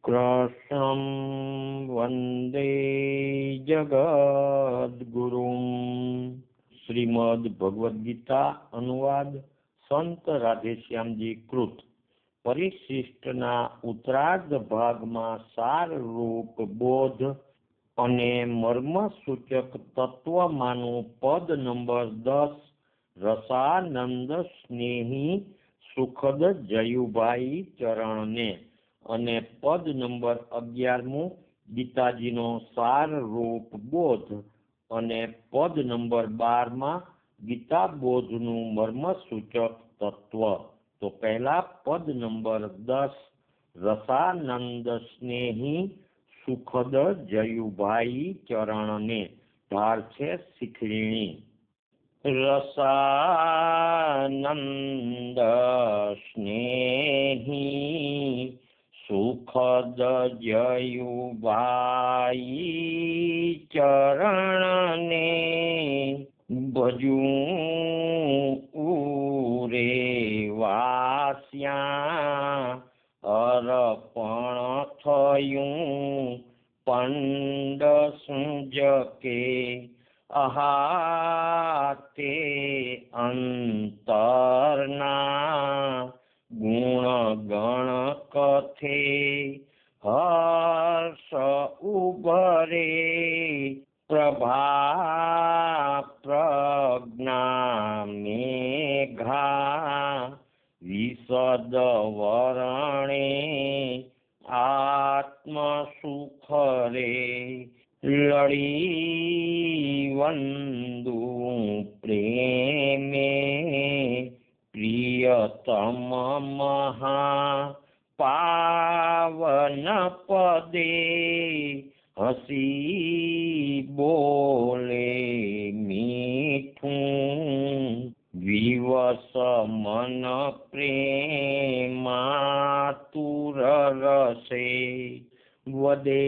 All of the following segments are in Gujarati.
कृष्णं वन्दे जगद्गुरुं। श्रीमद् भगवद गीता अनुवाद संत राधेश्यामजी कृत परिशिष्टना उत्तरार्ध भागમાં સારરૂપ બોધ અને મર્મસૂચક તત્વમાંનું પદ નંબર 10 રસાનંદ સ્નેહી સુખદ જયુભાઈ ચરણને અને પદ નંબર 11મું ગીતાજીનો સારરૂપ બોધ અને પદ નંબર 12માં ગીતા બોધનું મર્મસૂચક તત્વ। તો પહેલા પદ નંબર 10 રસાનંદ સ્નેહી સુખદ જયુભાઈ ચરણને ધાર છે શીખરીણી। રસાનંદ સ્નેહી સુખદ જયુભાઈ ચરણને ભજું ઉરે વાસ્યા અર્પણ થયું પંડ સુજકે અહાતે અંતરના ગુણ ગણ કથે હર્ષ ઉભરે પ્રભા પ્રજ્ઞા મેઘા વિશદ વર્ણે આત્મ સુખ રે લડી વંદુ પ્રેમે પ્રિયતમ મહા પાવન પદે હસી બોલે મીઠું વિવસ મન પ્રેમાતુર રસે વદે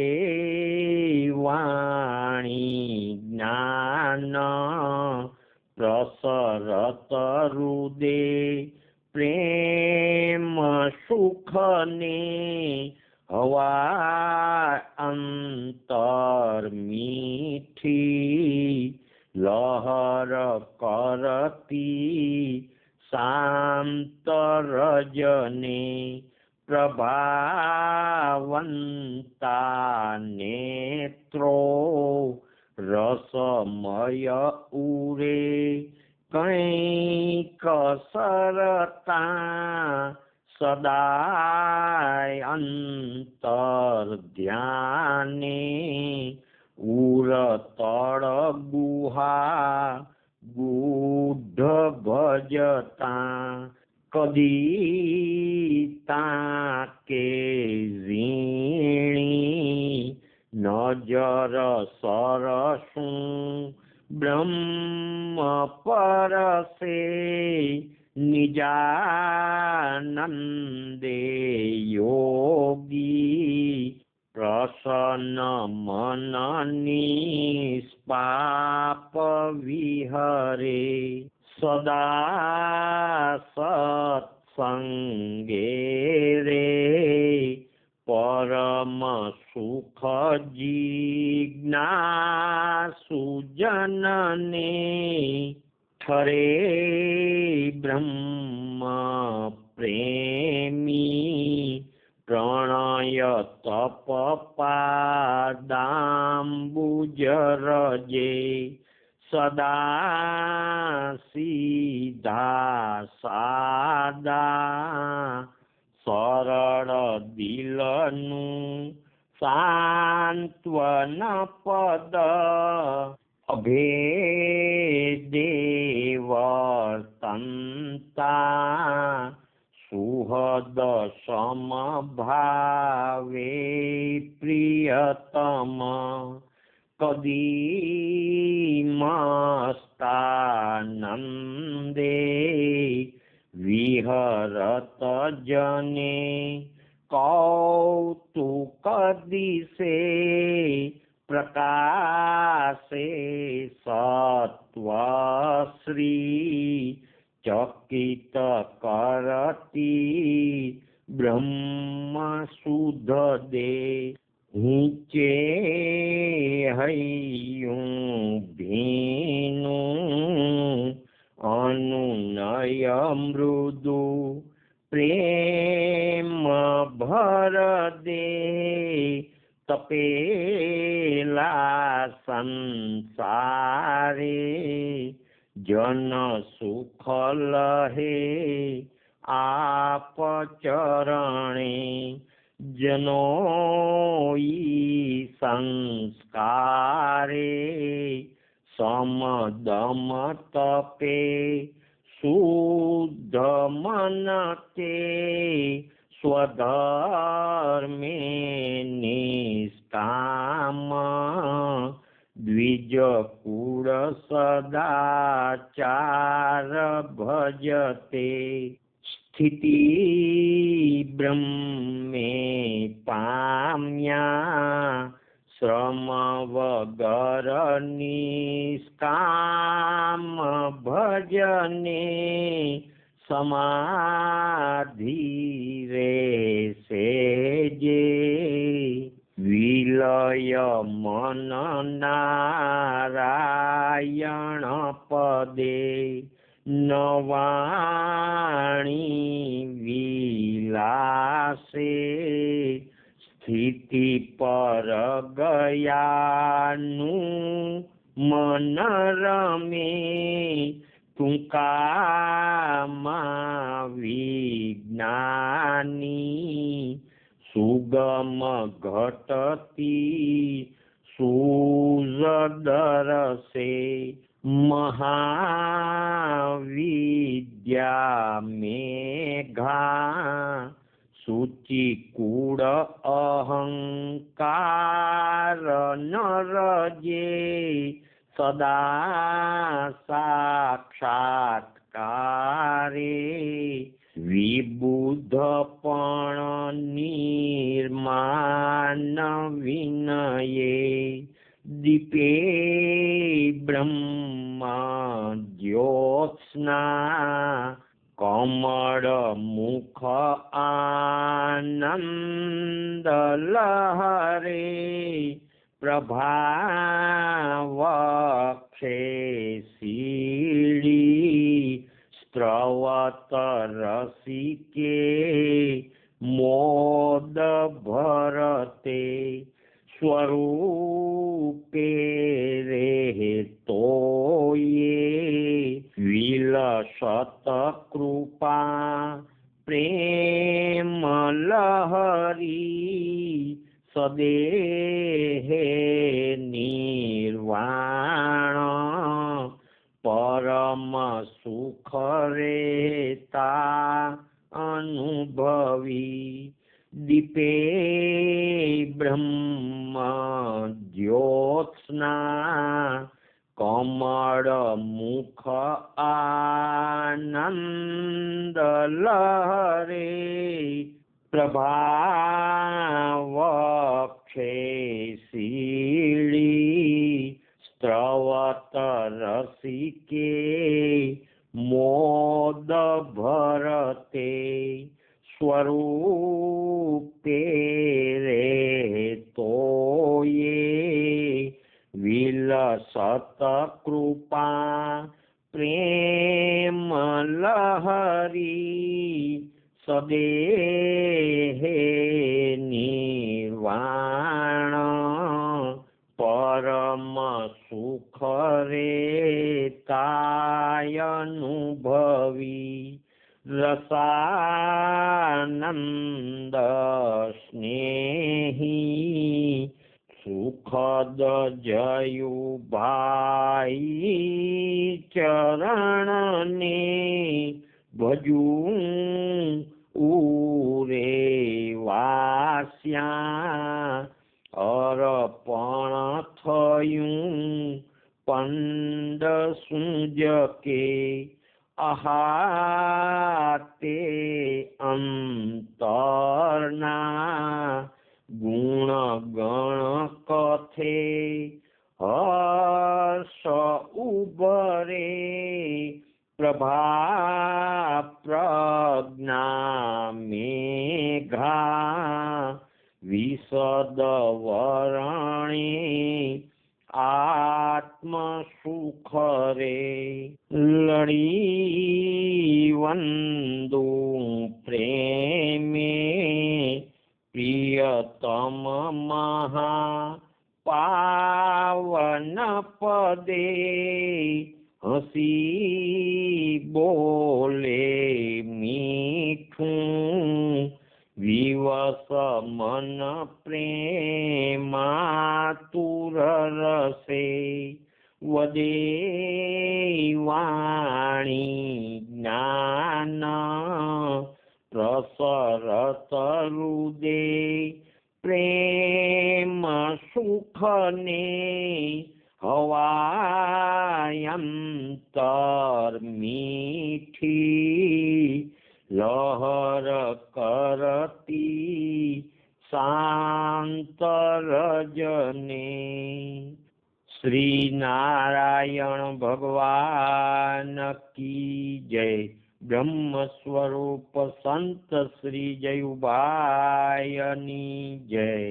વાણી જ્ઞાન પ્રસરત હૃદે પ્રેમ સુખને હવા અંતર મીઠી લહર કરતી શાંત રજને પ્રભાવંતા નેત્રો રસમય ઉરે કંઈક સરતા સદાય અંતર ધ્યાને ઉર તળ ગુહા ગૂઢ ભજતા કદી તાકે ઝીણી નજર સરસું બ્રહ્મ પરસે નિજાનંદે યોગી પ્રસન્ન મન નિષ્પાપ વિહરે સદા સત્સંગે રે પરમ સુખ જિજ્ઞાસુ જનને ઠરે બ્રહ્મ પ્રેમી પ્રણય તપ પાદાંબુજ રજે સદા સીધા સાદા સરળ દિલનું સાંત્વન પદ અભેદે વર્તંતા સુહદ સમભાવે પ્રિયતમ કદી મસ્તાનંદે વિહરત જને કૌતુક દિશે પ્રકાશે સત્વશ્રી ચકિત કરતી બ્રહ્મ શુદ્ધ દે હિંચે હૈયું ભીનું અનુનય મૃદુ પ્રેમ ભર દે તપેલા સંસારે જન સુખ લહે આપ ચરણે જનોઈ સંસ્કારે સમદમ તપે શુદ્ધ મન તે સ્વધર્મે નિષ્કામ દ્વિજ કુળ સદાચાર ભજતે સ્થિતિ બ્રહ્મે પામ્યા શ્રમ વગર નિષ્કામ ભજને સમાધિ રહેશે જે વિલય મન નારાયણ પદે નવાણી વિલાસે સ્થિતિ પર ગયાનું મન રમે ટૂંકામાં વિજ્ઞાની સુગમ ઘટતી સૂઝ દરસે મહાવિદ્યા મેઘા સૂચિ કુળ અહંકાર ન રજે સદા સાક્ષાત્કારે વિબુદ્ધ પણ નિર્માન વિનયે દીપે બ્રહ્મ જ્યોત્સ્ના કમળ મુખ આનંદ લહરે પ્રભાવક્ષે શીળી સ્ત્રવત રસિકે મોદ ભરતે સ્વરૂપે રહેતોયે વિલસત કૃપા પ્રેમ લહરી સદેહે નિર્વાણ પરમ સુખ રેતા અનુભવી દીપે બ્રહ્મ જ્યોત્સ્ના કમળ મુખ આનંદ લહરે પ્રભાવક્ષે શીળી સ્ત્રવત રસિકે મોદ ભરતે સ્વરૂપે રહેતોયે વિલસત કૃપા પ્રેમ લહરી સદેહે નિર્વાણ પરમ સુખ રેતા અનુભવી રસાનંદ સ્નેહી સુખદ જયુભાઈ ચરણને ભજું ઉરે વાસ્યા અર્પણ થયું પંડ સુજ કે આહાતે અંતરના ગુણ ગણ કથે હર્ષ ઉભરે प्रभा प्रज्ञा मेघा विशद वर्णे आत्मसुख रे लड़ी वंदु प्रेमे प्रियतम महा पावन पदे हसी बोले मीठूं विवस मन प्रेमातुर रसे वदे वाणी ज्ञान प्रसरत हृदे प्रेम सुख ने हवायंतर मीठी लहर करती शांत रजने। श्री नारायण भगवान की जय। ब्रह्म स्वरूप संत श्री जयुभाईनी जय।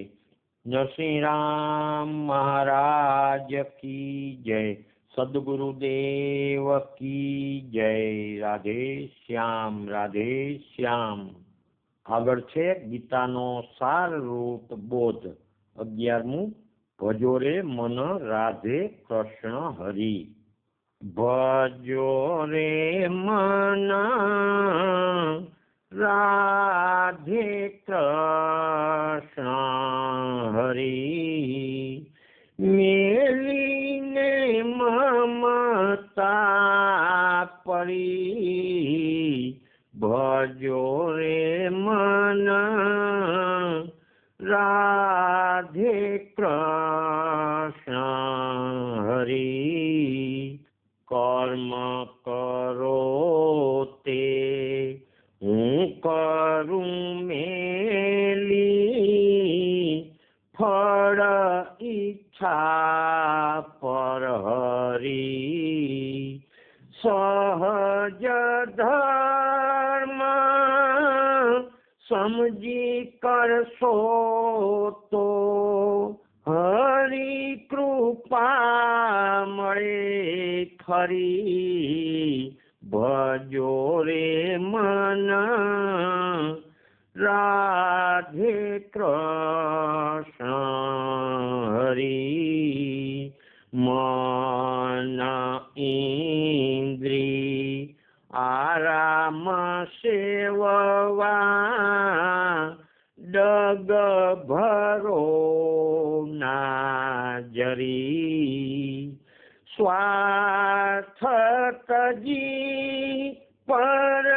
नरसिंहराम महाराज की जय। सद्गुरुदेव की जय। राधे श्याम राधे श्याम। આગળ છે ગીતાનો સાર રૂપ બોધ 11મું ભજો રે મન રાધે કૃષ્ણ હરિ। ભજો રે મન રાધે કૃષ્ણ હરિ મેલીને મમતા પરી ભજો રે મન રાધે કૃષ્ણ હરિ કર્મ કરો તે હું કરું મેલી ફળ ઈચ્છા પર હરી સહજ ધર્મ સમજી કરશો તો હરી કૃપા મળે ખરી। ભજો રે મન રાધે કૃષ્ણ હરિ મન ઇન્દ્રી આરામ સેવવા ડગ ભરો ના જરી સ્વાર્થ તજી પરમારથ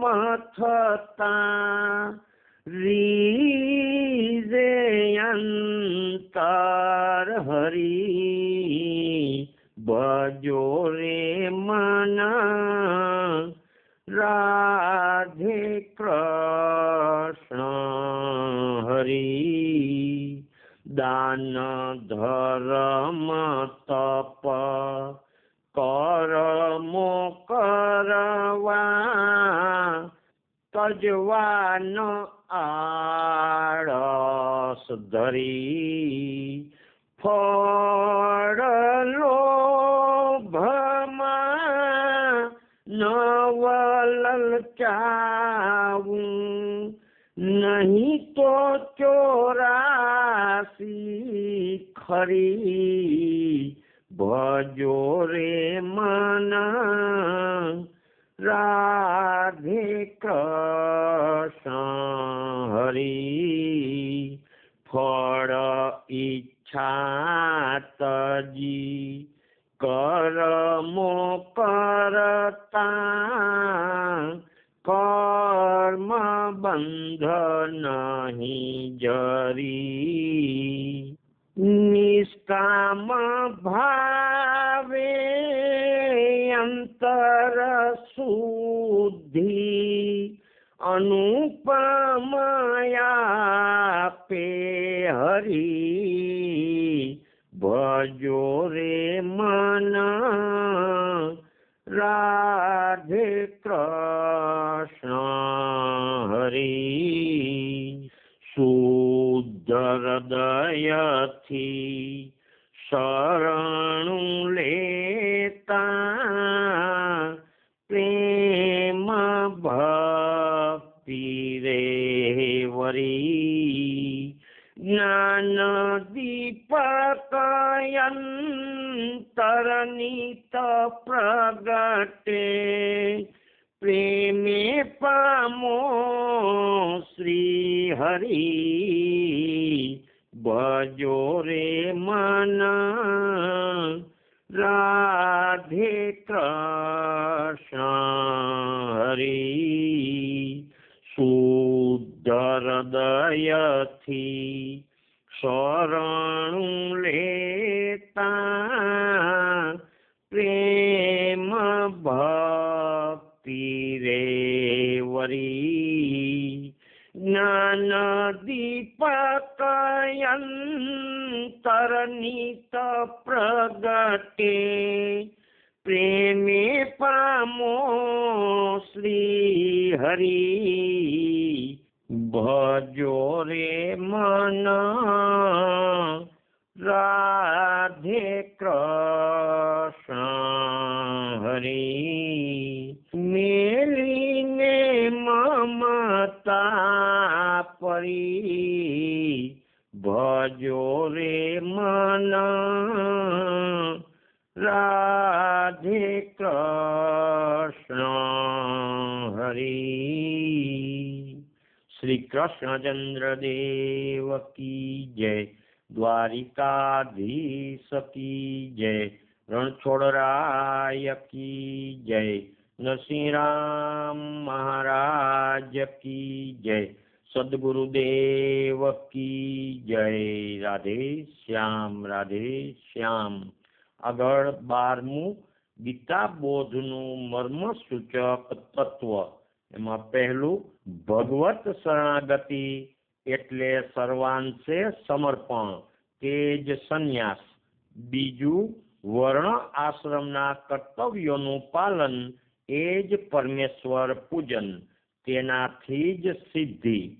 મથતા રીઝે અંતર હરી ભજો રે મન રાધે કૃષ્ણ હરિ દાન ધર્મ તપ કરમો કરવા તજવાનો આળસ ધરી ફળ લોભમાં નવ લલચાવું નહીં તો 84 ખરી ભજો રે મન રાધે કૃષ્ણ હરિ ફળ ઈચ્છા તજી કર્મો કરતા કર્મ બંધ નહીં જરી નિષ્કામ ભાવે અંતર શુદ્ધિ अनुपमया पे हरि ભજો રે મન રાધે કૃષ્ણ હરી શુદ્ધ હૃદયથી શરણું લેતા પ્રેમ ભક્તિ રે વરી જ્ઞાન દીપક અંતરનિત પ્રગટે પ્રેમે પામો શ્રી હરિ ભજો રે મન રાધે કૃષ્ણ હરી શુદ્ધ હૃદયથી શરણું લેતા પ્રેમ ભક્તિ રે વરી જ્ઞાન દીપક અંતરનિત પ્રગટે પ્રેમે પામો શ્રી હરિ ભજો રે મન રાધે કૃષ્ણ હરી મેલીને મમતા પરી ભજો રે મન રાધે કૃષ્ણ હરી શ્રી કૃષ્ણચંદ્ર દેવ કી જય દ્વારિકાધીશ કી જય રણછોડરાય કી જય નરસિંહરામ મહારાજ કી જય સદગુરુદેવ કી જય રાધે શ્યામ આગળ 12મું ગીતા બોધનું મર્મસૂચક તત્વ એમાં પહેલું ભગવત શરણાગતિ એટલે સર્વાંશે સમર્પણ તે જ સંન્યાસ બીજું વર્ણ આશ્રમના કર્તવ્યોનું પાલન એ જ પરમેશ્વર પૂજન તેનાથી જ સિદ્ધિ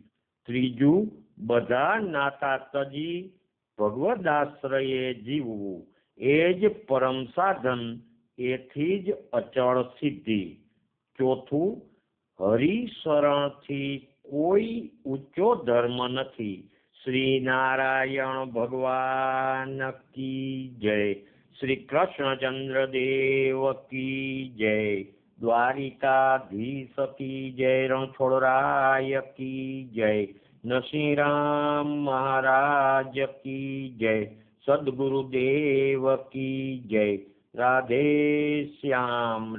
ત્રીજું બધા નાતા તજી ભગવદાશ્રયે જીવવું એ જ પરમ સાધન એથી જ અચળ સિદ્ધિ ચોથું હરિશરણથી કોઈ ઊંચો ધર્મ નથી શ્રી નારાયણ ભગવાન કી જય શ્રી કૃષ્ણચંદ્ર દેવ કી જય દ્વારિકાધીશ કી જય રણછોડરાય કી જય નરસિંહરામ મહારાજ કી જય સદગુરુદેવ કી જય રાધે શ્યામ